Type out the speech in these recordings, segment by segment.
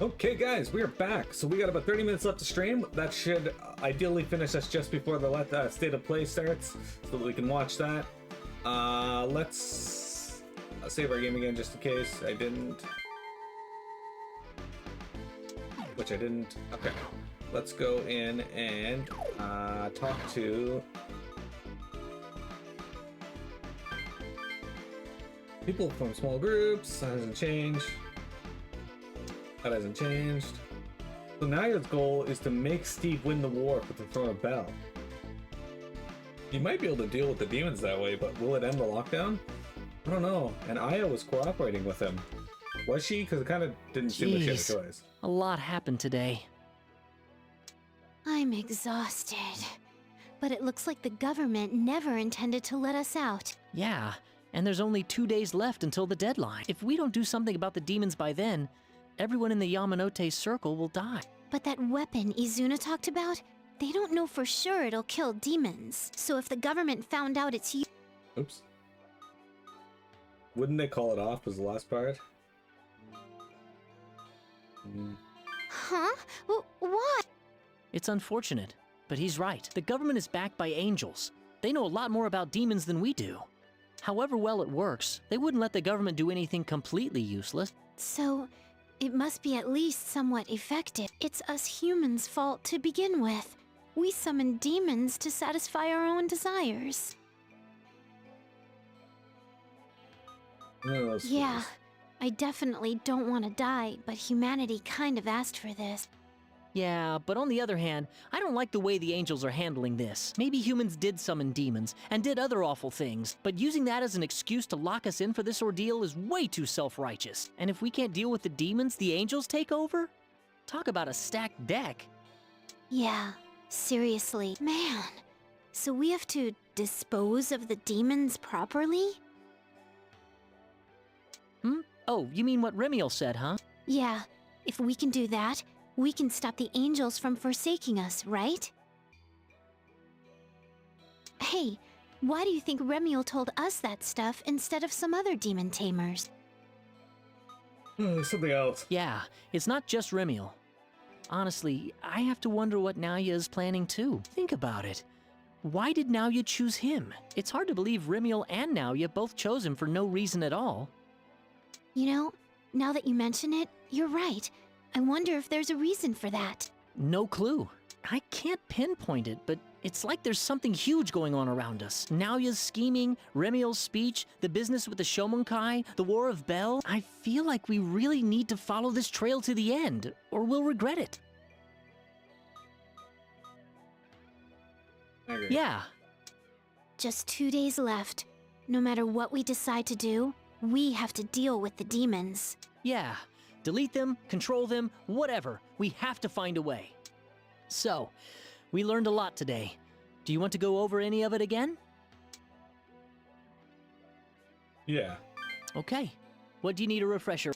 Okay guys, we are back. So we got about 30 minutes left to stream. That should ideally finish us just before the state of play starts, so that we can watch that. Let's save our game again just in case I didn't. Which I didn't. Okay. Let's go in and talk to people from small groups. That hasn't changed. That hasn't changed. So now your goal is to make Steve win the war for the Throne of Bel. You might be able to deal with the demons that way, but will it end the lockdown? I don't know. And Aya was cooperating with him. Was she? Because it kind of didn't seem like she had a choice. A lot happened today. I'm exhausted. But it looks like the government never intended to let us out. Yeah, and there's only 2 days left until the deadline. If we don't do something about the demons by then, everyone in the Yamanote circle will die. But that weapon Izuna talked about, they don't know for sure it'll kill demons. So if the government found out it's you... Oops. Wouldn't they call it off was the last part? Huh? What? It's unfortunate, but he's right. The government is backed by angels. They know a lot more about demons than we do. However well it works, they wouldn't let the government do anything completely useless. So, it must be at least somewhat effective. It's us humans' fault to begin with. We summon demons to satisfy our own desires. Yeah, I definitely don't want to die, but humanity kind of asked for this. Yeah, but on the other hand, I don't like the way the angels are handling this. Maybe humans did summon demons and did other awful things, but using that as an excuse to lock us in for this ordeal is way too self-righteous. And if we can't deal with the demons, the angels take over? Talk about a stacked deck. Yeah, seriously. Man, so we have to dispose of the demons properly? Oh, you mean what Remiel said, huh? Yeah, if we can do that, we can stop the angels from forsaking us, right? Hey, why do you think Remiel told us that stuff instead of some other demon tamers? Something else. Yeah, it's not just Remiel. Honestly, I have to wonder what Naoya is planning too. Think about it. Why did Naoya choose him? It's hard to believe Remiel and Naoya both chose him for no reason at all. You know, now that you mention it, you're right. I wonder if there's a reason for that. No clue. I can't pinpoint it, but it's like there's something huge going on around us. Naoya's scheming, Remiel's speech, the business with the Shomonkai, the War of Bel. I feel like we really need to follow this trail to the end, or we'll regret it. I agree. Yeah. Just 2 days left. No matter what we decide to do, we have to deal with the demons. Yeah. Delete them, control them, whatever. We have to find a way. So, we learned a lot today. Do you want to go over any of it again? Yeah. Okay. What do you need a refresher?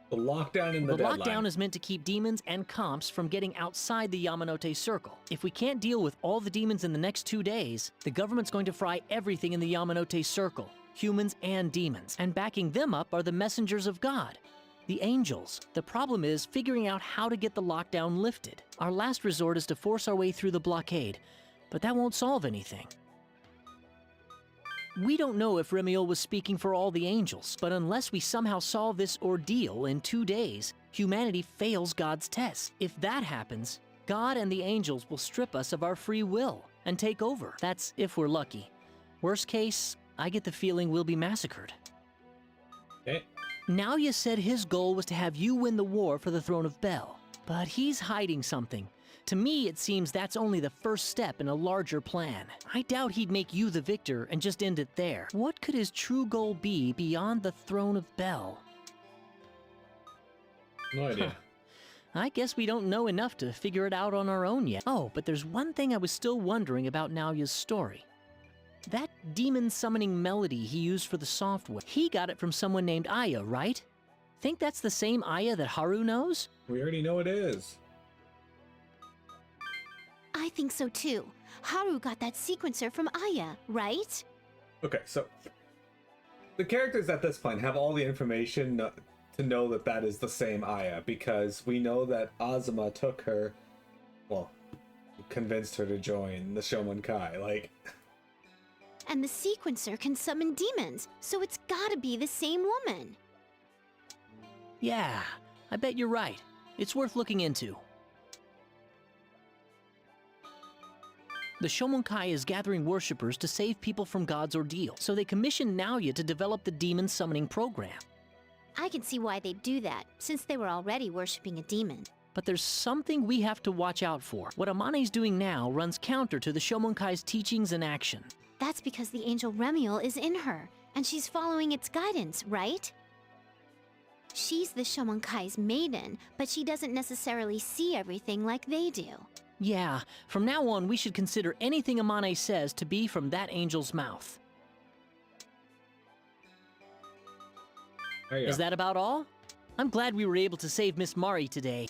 The lockdown in the deadline. Lockdown is meant to keep demons and comps from getting outside the Yamanote circle. If we can't deal with all the demons in the next 2 days, the government's going to fry everything in the Yamanote circle, humans and demons. And backing them up are the messengers of God, the angels. The problem is figuring out how to get the lockdown lifted. Our last resort is to force our way through the blockade, but that won't solve anything. We don't know if Remiel was speaking for all the angels, but unless we somehow solve this ordeal in 2 days, humanity fails God's test. If that happens, God and the angels will strip us of our free will and take over. That's if we're lucky. Worst case, I get the feeling we'll be massacred. Okay. Naoya said his goal was to have you win the war for the Throne of Bel, but he's hiding something. To me, it seems that's only the first step in a larger plan. I doubt he'd make you the victor and just end it there. What could his true goal be beyond the Throne of Bel? No idea. I guess we don't know enough to figure it out on our own yet. Oh, but there's one thing I was still wondering about Naoya's story. That demon summoning melody he used for the software, he got it from someone named Aya, right? Think that's the same Aya that Haru knows? We already know it is. I think so too. Haru got that sequencer from Aya, right? Okay, so the characters at this point have all the information to know that that is the same Aya, because we know that Azuma took her, well, convinced her to join the Shomonkai. Like, And the sequencer can summon demons, so it's gotta be the same woman. Yeah, I bet you're right. It's worth looking into. The Shomonkai is gathering worshippers to save people from God's ordeal, so they commissioned Naoya to develop the demon summoning program. I can see why they'd do that, since they were already worshipping a demon. But there's something we have to watch out for. What Amane's doing now runs counter to the Shomonkai's teachings and action. That's because the angel Remiel is in her, and she's following its guidance, right? She's the Shomonkai's maiden, but she doesn't necessarily see everything like they do. Yeah, from now on we should consider anything Amane says to be from that angel's mouth. there you Is go. that about all? I'm glad we were able to save Miss Mari today.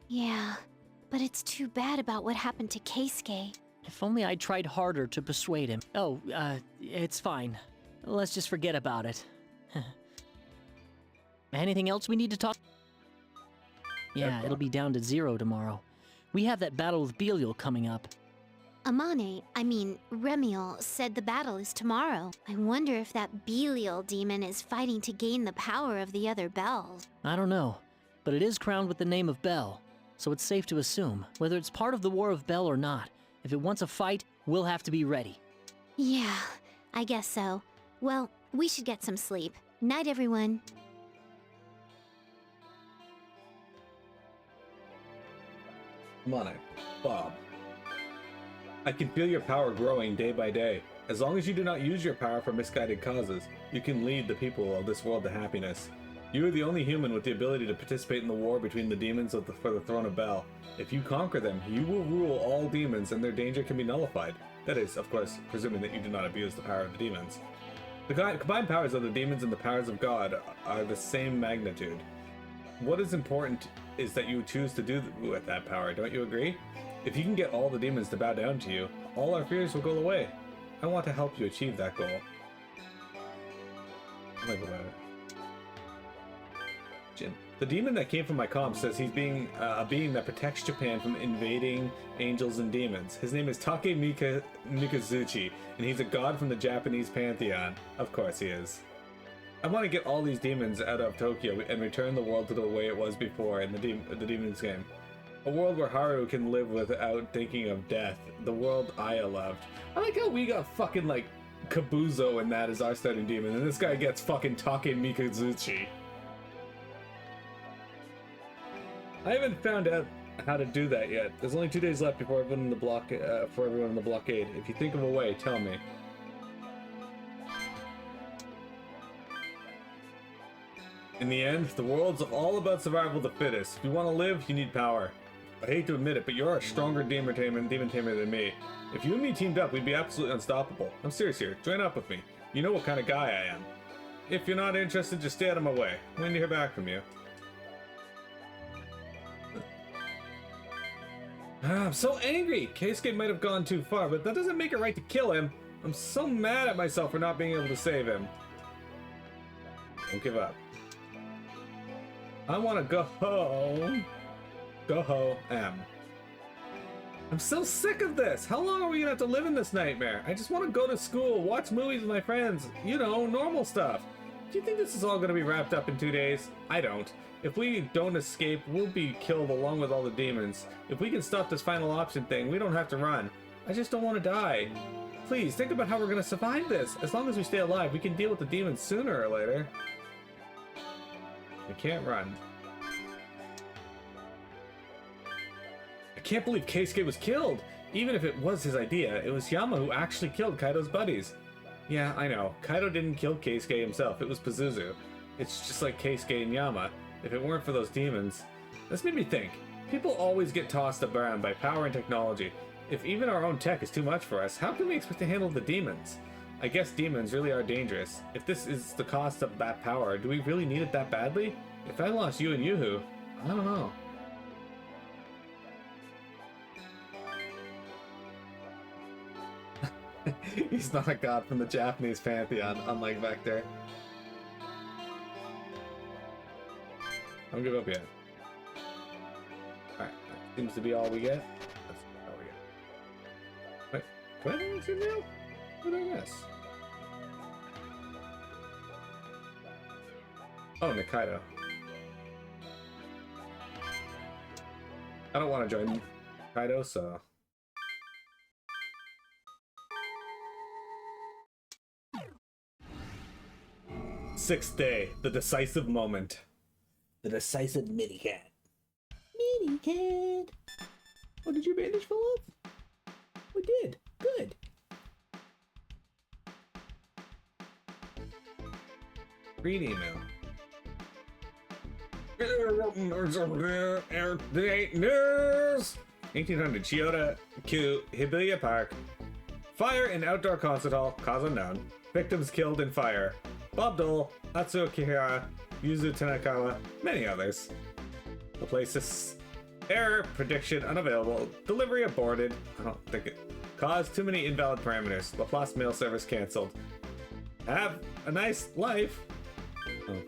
Yeah, but it's too bad about what happened to Keisuke. If only I'd tried harder to persuade him. Oh, it's fine. Let's just forget about it. Anything else we need to talk? Yeah, it'll be down to 0 tomorrow. We have that battle with Belial coming up. Remiel, said the battle is tomorrow. I wonder if that Belial demon is fighting to gain the power of the other bells. I don't know, but it is crowned with the name of Bel, so it's safe to assume, whether it's part of the War of Bel or not, if it wants a fight, we'll have to be ready. Yeah, I guess so. Well, we should get some sleep. Night, everyone. Amane, Bob. I can feel your power growing day by day. As long as you do not use your power for misguided causes, you can lead the people of this world to happiness. You are the only human with the ability to participate in the war between the demons for the throne of Bel. If you conquer them, you will rule all demons and their danger can be nullified. That is, of course, presuming that you do not abuse the power of the demons. The combined powers of the demons and the powers of God are the same magnitude. What is important is that you choose to do with that power, don't you agree? If you can get all the demons to bow down to you, all our fears will go away. I want to help you achieve that goal. Think about it. Shin. The demon that came from my comp says he's being a being that protects Japan from invading angels and demons. His name is Take Mikazuchi, and he's a god from the Japanese pantheon. Of course he is. I want to get all these demons out of Tokyo and return the world to the way it was before in the Demons game. A world where Haru can live without thinking of death. The world Aya loved. I like how we got fucking like Kabuzo and that as our starting demon, and this guy gets fucking Take Mikazuchi. I haven't found out how to do that yet. There's only 2 days left before everyone in the blockade. If you think of a way, tell me. In the end, the world's all about survival of the fittest. If you want to live, you need power. I hate to admit it, but you're a stronger demon tamer than me. If you and me teamed up, we'd be absolutely unstoppable. I'm serious here. Join up with me. You know what kind of guy I am. If you're not interested, just stay out of my way. I'm waiting to hear back from you. I'm so angry! Keisuke might have gone too far, but that doesn't make it right to kill him. I'm so mad at myself for not being able to save him. Don't give up. I want to go home. Go home. I'm so sick of this. How long are we gonna have to live in this nightmare? I just want to go to school, watch movies with my friends. You know, normal stuff. Do you think this is all gonna be wrapped up in 2 days? I don't. If we don't escape, we'll be killed along with all the demons. If we can stop this final option thing, we don't have to run. I just don't want to die. Please, think about how we're gonna survive this. As long as we stay alive, we can deal with the demons sooner or later. We can't run. I can't believe Keisuke was killed! Even if it was his idea, it was Yama who actually killed Kaido's buddies. Yeah, I know. Kaido didn't kill Keisuke himself, it was Pazuzu. It's just like Keisuke and Yama. If it weren't for those demons... This made me think. People always get tossed around by power and technology. If even our own tech is too much for us, how can we expect to handle the demons? I guess demons really are dangerous. If this is the cost of that power, do we really need it that badly? If I lost you and Yuhu, I don't know. He's not a god from the Japanese pantheon, unlike Vector. Don't give up yet. Alright, that seems to be all we get. That's all we get. Wait, can I do anything now? What did I miss? Oh, Nikaido. I don't want to join Kaido, so... Sixth day, the decisive moment. The decisive mini-cat. Mini-cat! Oh, did your bandage fall off? We did. Good. Read email. News! 1800 Chiyoda, Q, Hibiya Park. Fire in outdoor concert hall, cause unknown. Victims killed in fire. Bob Dole, Atsuo Kihara, Yuzu Tanakawa, many others. The place is error, prediction unavailable, delivery aborted. I don't think it caused too many invalid parameters. Laplace mail service canceled. Have a nice life. Oh.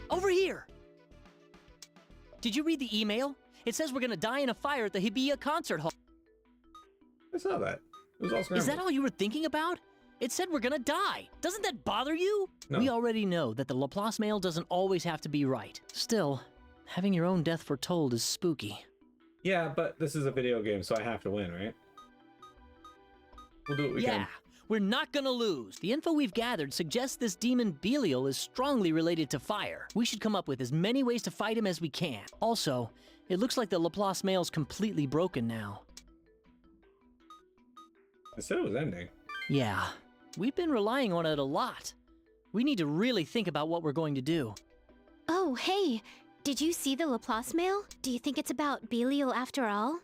Over here! Did you read the email? It says we're gonna die in a fire at the Hibiya concert hall. I saw that. It was all scrambled. Is that all you were thinking about? It said we're gonna die. Doesn't that bother you? No. We already know that the Laplace mail doesn't always have to be right. Still, having your own death foretold is spooky. Yeah, but this is a video game, so I have to win, right? We'll do what we can. We're not gonna lose. The info we've gathered suggests this demon Belial is strongly related to fire. We should come up with as many ways to fight him as we can. Also, it looks like the Laplace mail's completely broken now. I said it was ending. Yeah, we've been relying on it a lot. We need to really think about what we're going to do. Oh, hey. Did you see the Laplace mail? Do you think it's about Belial after all?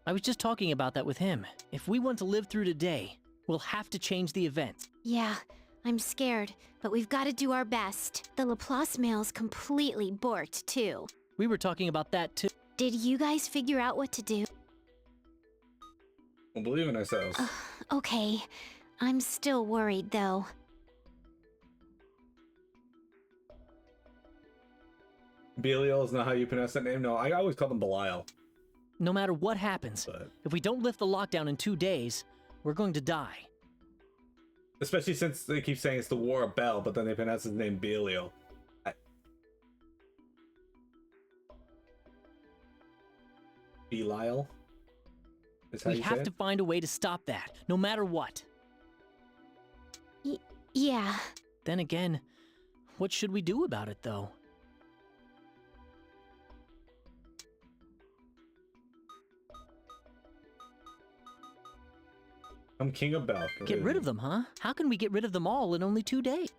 I was just talking about that with him. If we want to live through today, we'll have to change the events. Yeah, I'm scared, but we've got to do our best. The Laplace mail's completely borked, too. We were talking about that too. Did you guys figure out what to do? We'll believe in ourselves. Okay. I'm still worried, though. Belial is not how you pronounce that name? No, I always call them Belial. No matter what happens, But... if we don't lift the lockdown in 2 days, we're going to die. especially since they keep saying it's the War of Bel, but then they pronounce his name Belial. Belial? Is how We you say have it? to find a way to stop that, no matter what. Yeah. Then again, what should we do about it, though? I'm King of Bel. Get rid of them, huh? How can we get rid of them all in only 2 days?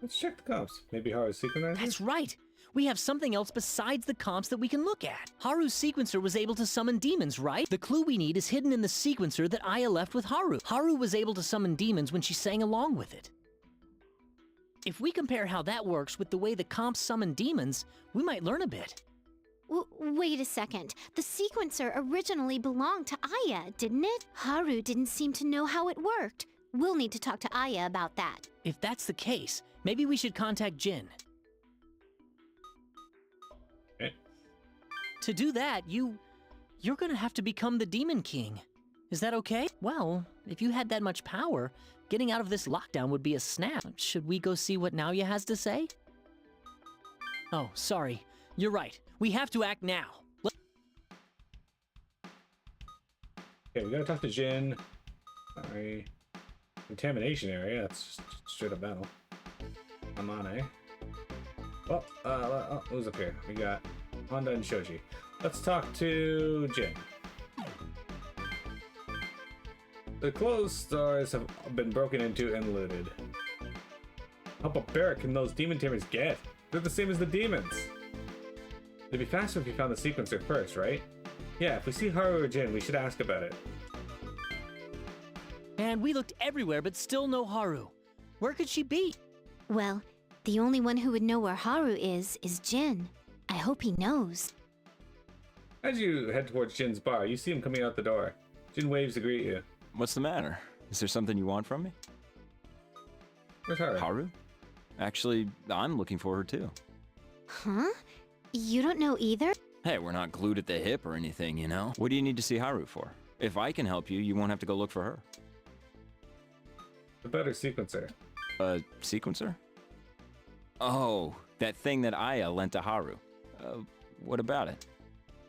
Let's check the comps. Maybe Haru's synchronizer? That's right! We have something else besides the comps that we can look at. Haru's sequencer was able to summon demons, right? The clue we need is hidden in the sequencer that Aya left with Haru. Haru was able to summon demons when she sang along with it. If we compare how that works with the way the comps summon demons, we might learn a bit. Wait a second. The sequencer originally belonged to Aya, didn't it? Haru didn't seem to know how it worked. We'll need to talk to Aya about that. If that's the case, maybe we should contact Jin. Okay. To do that, you're gonna have to become the Demon King. Is that okay? Well, if you had that much power, getting out of this lockdown would be a snap. Should we go see what Naoya has to say? Oh, sorry. You're right. We have to act now. Okay, we gotta talk to Jin. Sorry. Contamination area, that's just straight up battle. Amane. Well, who's up here? We got Honda and Shoji. Let's talk to Jin. The clothes stores have been broken into and looted. How barbaric can those demon tamers get? They're the same as the demons. It'd be faster if we found the sequencer first, right? Yeah, if we see Haru or Jin, we should ask about it. And we looked everywhere, but still no Haru. Where could she be? Well, the only one who would know where Haru is Jin. I hope he knows. As you head towards Jin's bar, you see him coming out the door. Jin waves to greet you. What's the matter? Is there something you want from me? Where's Haru? Haru? Actually, I'm looking for her too. Huh? You don't know either? Hey, we're not glued at the hip or anything, you know? What do you need to see Haru for? If I can help you, you won't have to go look for her. The better sequencer. A sequencer? Oh, that thing that Aya lent to Haru. What about it?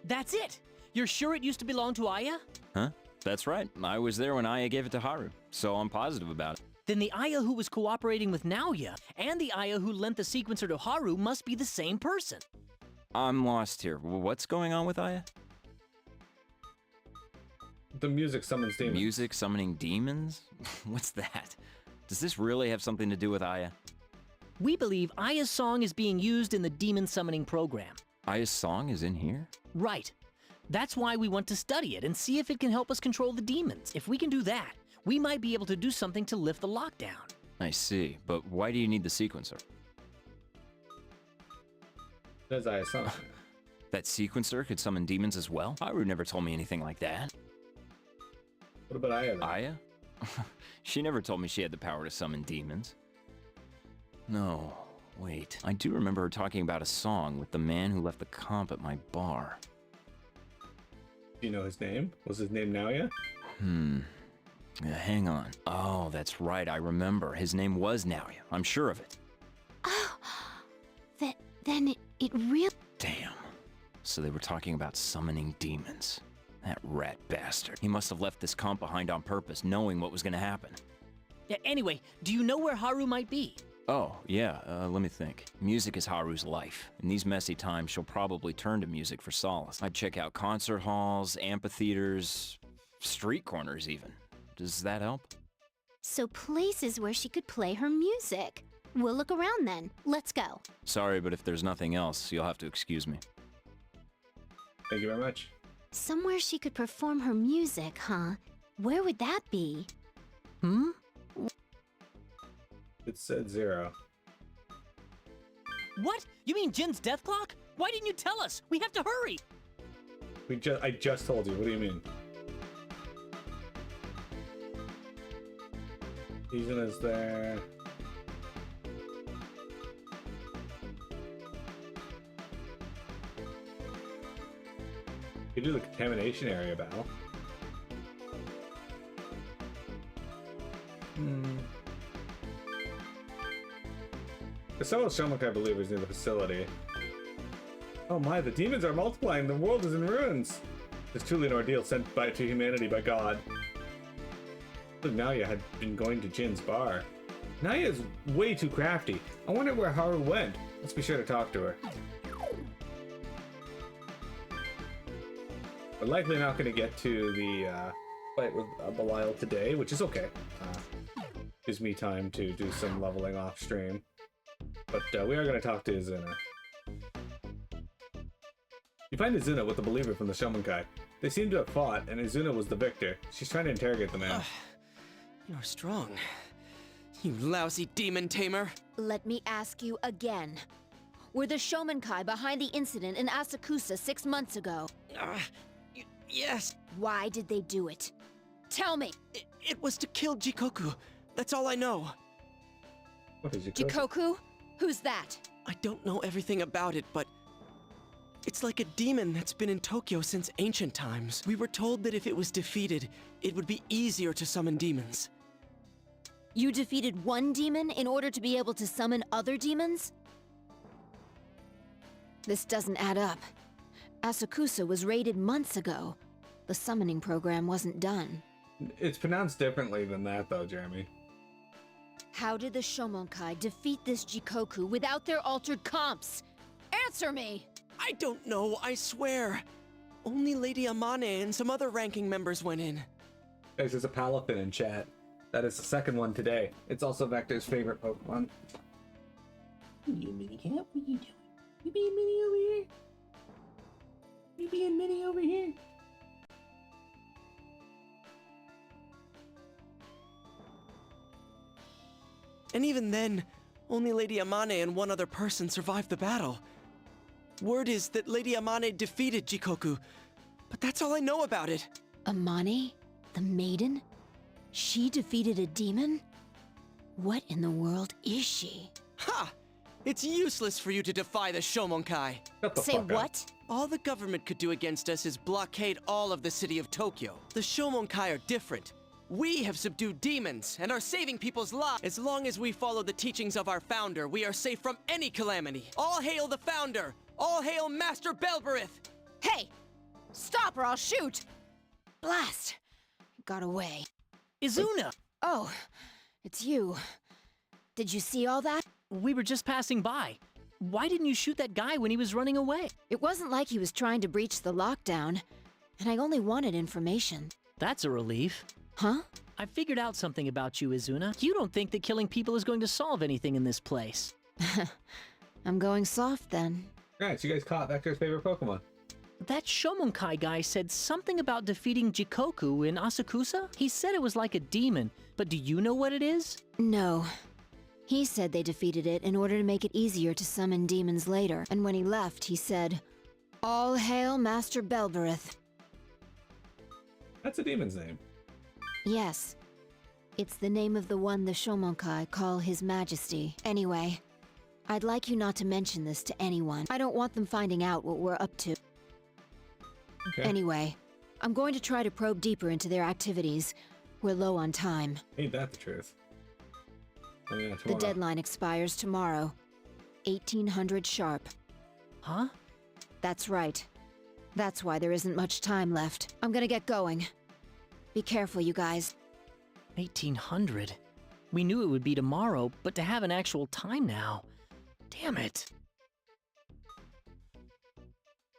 That's it! You're sure it used to belong to Aya? Huh? That's right. I was there when Aya gave it to Haru, so I'm positive about it. Then the Aya who was cooperating with Naoya and the Aya who lent the sequencer to Haru must be the same person. I'm lost here. What's going on with Aya? The music summons demons. Music summoning demons? What's that? Does this really have something to do with Aya? We believe Aya's song is being used in the demon summoning program. Aya's song is in here? Right. That's why we want to study it and see if it can help us control the demons. If we can do that, we might be able to do something to lift the lockdown. I see, but why do you need the sequencer? That's Aya's song. That sequencer could summon demons as well? Haru never told me anything like that. What about Aya then? Aya? She never told me she had the power to summon demons. No, wait. I do remember her talking about a song with the man who left the comp at my bar. Do you know his name? Was his name Naoya? Hang on. Oh, that's right, I remember. His name was Naoya. I'm sure of it. Oh, then it really... Damn. So they were talking about summoning demons. That rat bastard. He must have left this comp behind on purpose, knowing what was gonna happen. Yeah, anyway, do you know where Haru might be? Oh, yeah, let me think. Music is Haru's life. In these messy times, she'll probably turn to music for solace. I'd check out concert halls, amphitheaters, street corners even. Does that help? So places where she could play her music. We'll look around then. Let's go. Sorry, but if there's nothing else, you'll have to excuse me. Thank you very much. Somewhere she could perform her music, huh? Where would that be? It said 0. What? You mean Jin's death clock? Why didn't you tell us? We have to hurry! I just told you. What do you mean? Izuna's there. You do the contamination area battle. The several Shomokai believers near the facility. Oh my, the demons are multiplying. The world is in ruins. It's truly an ordeal sent to humanity by God. Look, Naoya had been going to Jin's bar. Naoya is way too crafty. I wonder where Haru went. Let's be sure to talk to her. We're likely not going to get to the fight with Belial today, which is okay. Gives me time to do some leveling off stream. But we are going to talk to Izuna. You find Izuna with the believer from the Shomonkai. They seem to have fought, and Izuna was the victor. She's trying to interrogate the man. You're strong. You lousy demon tamer. Let me ask you again. Were the Shomenkai behind the incident in Asakusa 6 months ago? Yes. Why did they do it? Tell me! It was to kill Jikoku. That's all I know. What is Jikoku? Who's that? I don't know everything about it, but it's like a demon that's been in Tokyo since ancient times. We were told that if it was defeated, it would be easier to summon demons. You defeated one demon in order to be able to summon other demons? This doesn't add up. Asakusa was raided months ago. The summoning program wasn't done. It's pronounced differently than that, though, Jeremy. How did the Shomonkai defeat this Jikoku without their altered comps? Answer me! I don't know, I swear. Only Lady Amane and some other ranking members went in. Guys, there's a Palafin in chat. That is the second one today. It's also Vector's favorite Pokemon. You mini cat, what you doing? You being mini over here? You being mini over here? And even then, only Lady Amane and one other person survived the battle. Word is that Lady Amane defeated Jikoku, but that's all I know about it. Amane? The maiden? She defeated a demon? What in the world is she? Ha! It's useless for you to defy the Shomonkai. Shut the Say fuck up. what? All the government could do against us is blockade all of the city of Tokyo. The Shomonkai are different. We have subdued demons and are saving people's lives. As long as we follow the teachings of our founder, we are safe from any calamity. All hail the founder! All hail Master Belberith! Hey! Stop or I'll shoot! Blast! Got away. Izuna! Oh, it's you. Did you see all that? We were just passing by. Why didn't you shoot that guy when he was running away? It wasn't like he was trying to breach the lockdown, and I only wanted information. That's a relief. Huh? I figured out something about you, Izuna. You don't think that killing people is going to solve anything in this place. I'm going soft then. Alright, so you guys caught Vector's favorite Pokemon. That Shomonkai guy said something about defeating Jikoku in Asakusa? He said it was like a demon, but do you know what it is? No. He said they defeated it in order to make it easier to summon demons later, and when he left, he said, "All hail Master Belberith." That's a demon's name. Yes. It's the name of the one the Shomonkai call His Majesty. Anyway, I'd like you not to mention this to anyone. I don't want them finding out what we're up to. Okay. Anyway, I'm going to try to probe deeper into their activities. We're low on time. Ain't that the truth? Oh, yeah, The tomorrow. deadline expires tomorrow. 1800 sharp. Huh? That's right. That's why there isn't much time left. I'm gonna get going. Be careful, you guys. 1800. We knew it would be tomorrow, but to have an actual time now. Damn it.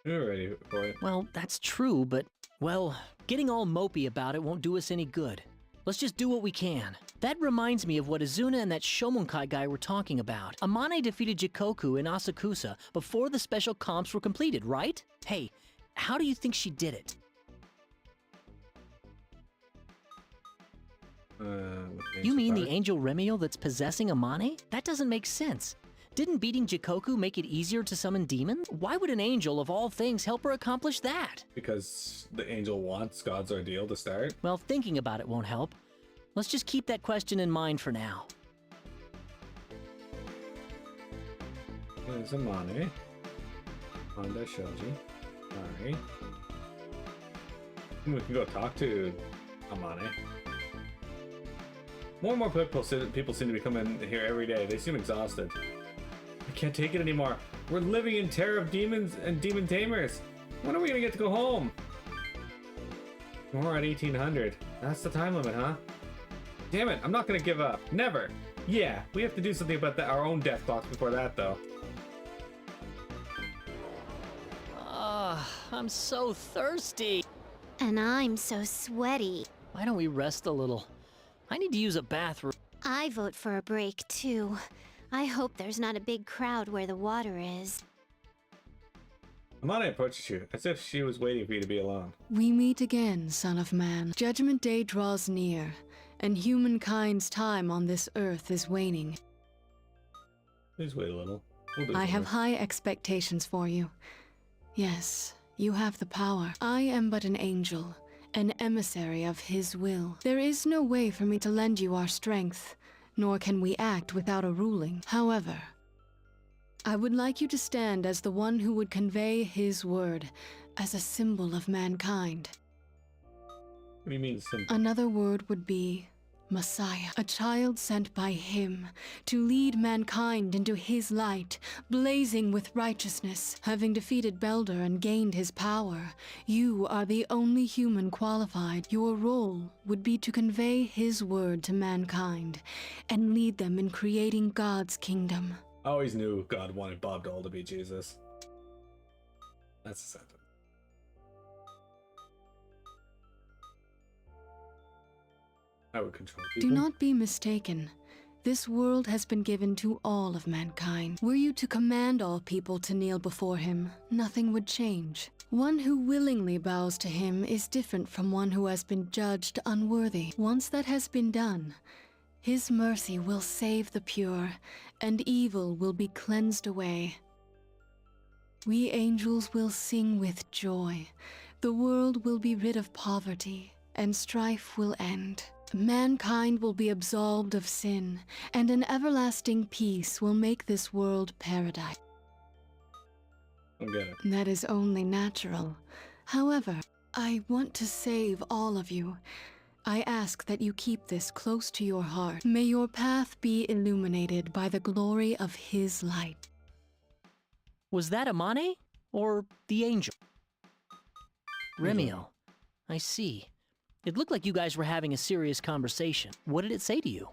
We're ready for it. Well, that's true, but, well, getting all mopey about it won't do us any good. Let's just do what we can. That reminds me of what Izuna and that Shomonkai guy were talking about. Amane defeated Jikoku in Asakusa before the special comps were completed, right? Hey, how do you think she did it? You mean the Angel Remio that's possessing Amane? That doesn't make sense. Didn't beating Jikoku make it easier to summon demons? Why would an angel of all things help her accomplish that? Because the angel wants God's ordeal to start. Well, thinking about it won't help. Let's just keep that question in mind for now. There's Amane. Honda Shoji. Alright. We can go talk to Amane. More and more people seem to be coming here every day. They seem exhausted. I can't take it anymore. We're living in terror of demons and demon tamers. When are we gonna get to go home? We're at 1800. That's the time limit, huh? Damn it, I'm not gonna give up. Never. Yeah, we have to do something about our own death clocks before that, though. I'm so thirsty. And I'm so sweaty. Why don't we rest a little? I need to use a bathroom. I vote for a break, too. I hope there's not a big crowd where the water is. Amane approaches you, as if she was waiting for you to be alone. We meet again, Son of Man. Judgment Day draws near, and humankind's time on this earth is waning. Please wait a little. We'll do I have something. high expectations for you. Yes, you have the power. I am but an angel, an emissary of His will. There is no way for me to lend you our strength, nor can we act without a ruling. However, I would like you to stand as the one who would convey His word, as a symbol of mankind. What do you mean simple? Another word would be Messiah, a child sent by Him to lead mankind into His light, blazing with righteousness. Having defeated Belder and gained his power, you are the only human qualified. Your role would be to convey His word to mankind and lead them in creating God's kingdom. I always knew God wanted Bob Dole to be Jesus. That's a sentence. I would control people. Do not be mistaken. This world has been given to all of mankind. Were you to command all people to kneel before Him, nothing would change. One who willingly bows to Him is different from one who has been judged unworthy. Once that has been done, His mercy will save the pure, and evil will be cleansed away. We angels will sing with joy. The world will be rid of poverty, and strife will end. mankind will be absolved of sin, and an everlasting peace will make this world paradise. I get it. That is only natural. However, I want to save all of you. I ask that you keep this close to your heart. May your path be illuminated by the glory of his light. Was that Amane? Or the angel? Remiel. I see. It looked like you guys were having a serious conversation. What did it say to you?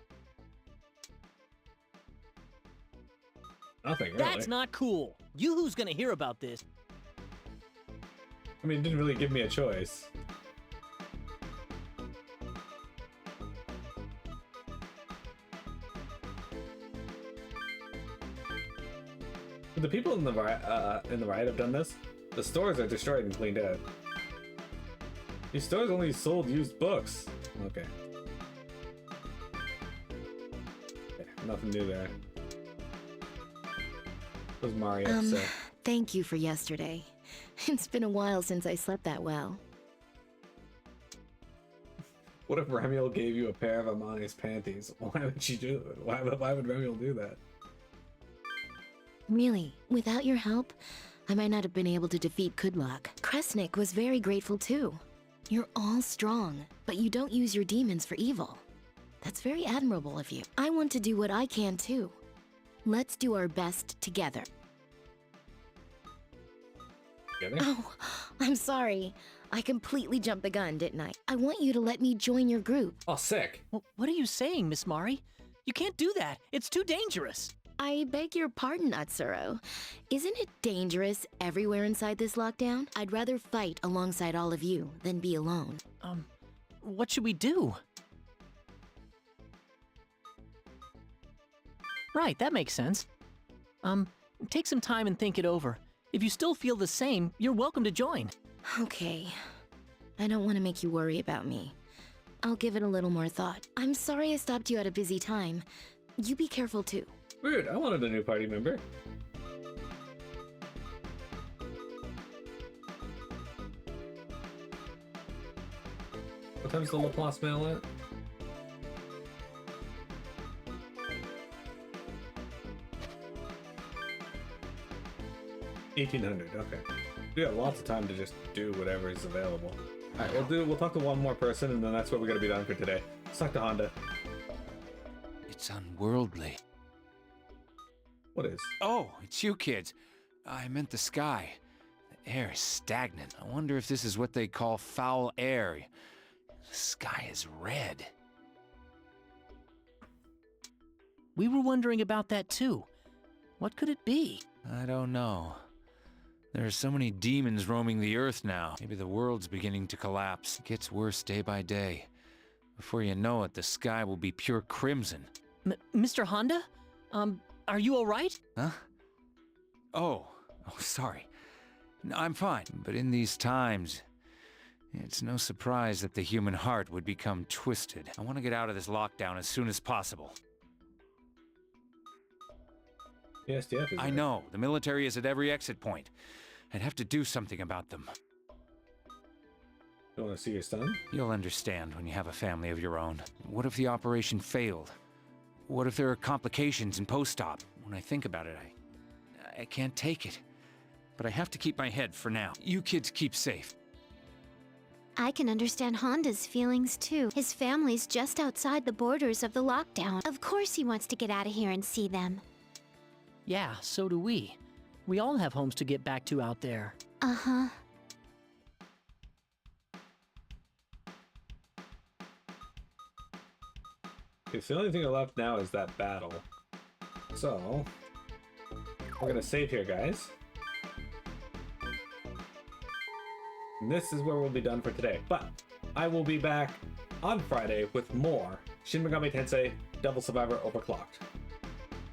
Nothing, really. That's not cool. Yoo-hoo's gonna hear about this. I mean, it didn't really give me a choice. The people in the riot have done this. The stores are destroyed and cleaned out. These stores only sold used books. Okay. Nothing new there. What does Mario say? Thank you for yesterday. It's been a while since I slept that well. What if Remiel gave you a pair of Amane's panties? Why would she do it? Why would Remiel do that? Really, without your help, I might not have been able to defeat Kudlok. Kresnik was very grateful too. You're all strong, but you don't use your demons for evil. That's very admirable of you. I want to do what I can too. Let's do our best together. Together? Oh, I'm sorry. I completely jumped the gun, didn't I? I want you to let me join your group. Oh, sick. What are you saying, Miss Mari? You can't do that. It's too dangerous. I beg your pardon, Atsuro. Isn't it dangerous everywhere inside this lockdown? I'd rather fight alongside all of you than be alone. What should we do? Right, that makes sense. Take some time and think it over. If you still feel the same, you're welcome to join. Okay. I don't want to make you worry about me. I'll give it a little more thought. I'm sorry I stopped you at a busy time. You be careful too. Weird, I wanted a new party member. What time's the Laplace mail at? $1,800, okay. We got lots of time to just do whatever is available. Alright, we'll talk to one more person and then that's what we're gonna be done for today. Let's talk to Honda. It's unworldly. What is? Oh, it's you kids. I meant the sky. The air is stagnant. I wonder if this is what they call foul air. The sky is red. We were wondering about that too. What could it be? I don't know. There are so many demons roaming the earth now. Maybe the world's beginning to collapse. It gets worse day by day. Before you know it, the sky will be pure crimson. Mr. Honda? Are you all right? Huh? Oh, sorry. No, I'm fine. But in these times, it's no surprise that the human heart would become twisted. I want to get out of this lockdown as soon as possible. The SDF is I know. The military is at every exit point. I'd have to do something about them. You want to see your son? You'll understand when you have a family of your own. What if the operation failed? What if there are complications in post-op? When I think about it, I can't take it. But I have to keep my head for now. You kids keep safe. I can understand Honda's feelings too. His family's just outside the borders of the lockdown. Of course he wants to get out of here and see them. Yeah, so do we. We all have homes to get back to out there. Uh-huh. Okay, so the only thing left now is that battle. So, we're gonna save here, guys. And this is where we'll be done for today. But I will be back on Friday with more Shin Megami Tensei Devil Survivor Overclocked.